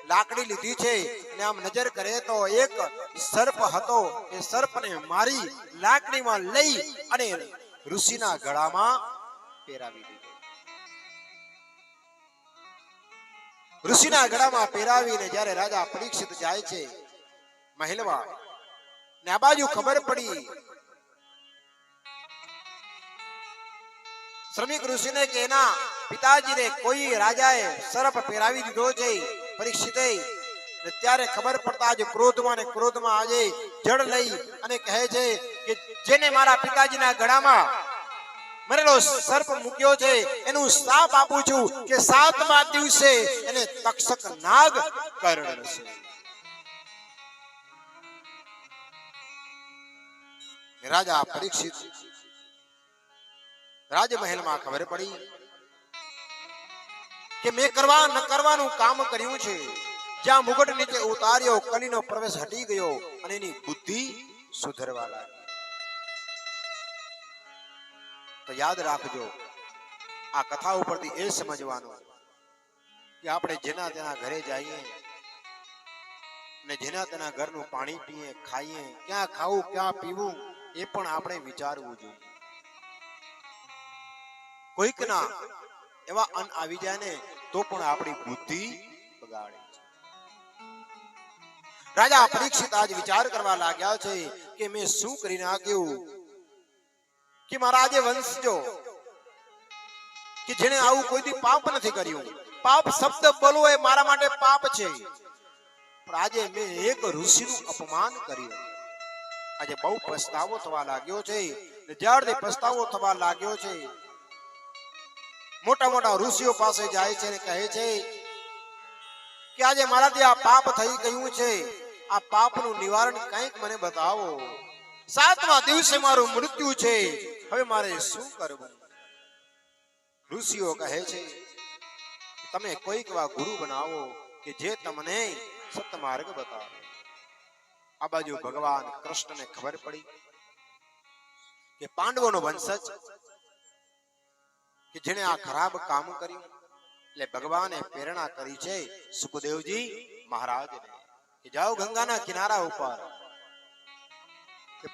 લાકડી લીધી છે અને આમ નજર કરે તો એક સર્પ હતો. એ સર્પને મારી લાકડીમાં લઈ અને ઋષિના ગળામાં પહેરાવી દીધો. ઋષિના ગળામાં પહેરાવીને જ્યારે રાજા પરીક્ષિત જાય છે મહેલમાં, ને આ બાજુ ખબર પડી શ્રમિક ઋષિને કે એના પિતાજીને કોઈ રાજાએ સર્પ પહેરાવી દીધો છે પરીક્ષિતે. ત્યારે ખબર પડતા જ ક્રોધમાં આજે જળ લઈ અને કહે છે કે જેને મારા પિતાજીના ગળામાં મરેલો સર્પ મૂક્યો છે એનું શાપ આપું છું કે 7મા દિવસે એને તક્ષક નાગ કરડશે. રાજા પરીક્ષિત રાજમહેલમાં ખબર પડી કે મેં ન કરવાનું કામ કર્યું છે. જ્યાં મુગટ નીચે ઉતાર્યો કલીનો પ્રવેશ હટી ગયો અને એની બુદ્ધિ સુધરવા લાગી. તો યાદ રાખજો, આ કથા ઉપરથી એ સમજવાનું કે આપણે જેના તેના ઘરે જઈએ ને જેના તેના ઘરનું પાણી પીએ, ખાઈએ, ક્યાં ખાવું ક્યાં પીવું એ પણ આપણે વિચારવું જોઈએ. કોઈકના એવા અન્ન આવી જાય ને તો પણ આપણી બુદ્ધિ બગાડે છે. રાજા પરીક્ષિત આજ વિચાર કરવા લાગ્યા છે કે મેં શું કરી નાખ્યું કે મારા આજે વંશજો કે જેને આવું કોઈથી પાપ નથી કર્યું. પાપ શબ્દ બોલવો એ મારા માટે પાપ છે, પણ આજે મેં એક ઋષિનું અપમાન કર્યું. આજે બહુ પસ્તાવો થવા લાગ્યો છે. જ્યારથી પસ્તાવો થવા લાગ્યો છે મોટા મોટા ઋષિઓ પાસે જાય છે અને કહે છે કે આજે મારાથી આ પાપ થઈ ગયું છે, આ પાપનું નિવારણ કંઈક મને બતાવો. 7મા દિવસે મારું મૃત્યુ છે, હવે મારે શું કરવું? ઋષિઓ કહે છે તમે કોઈક એવા ગુરુ બનાવો કે જે તમને સત્માર્ગ બતાવે. આ બાજુ ભગવાન કૃષ્ણને ખબર પડી કે પાંડવોનો વંશજ કે જેને આ ખરાબ કામ કર્યું, એટલે ભગવાને પ્રેરણા કરી છે સુખદેવજી મહારાજને કે જાઓ ગંગાના કિનારા ઉપર કે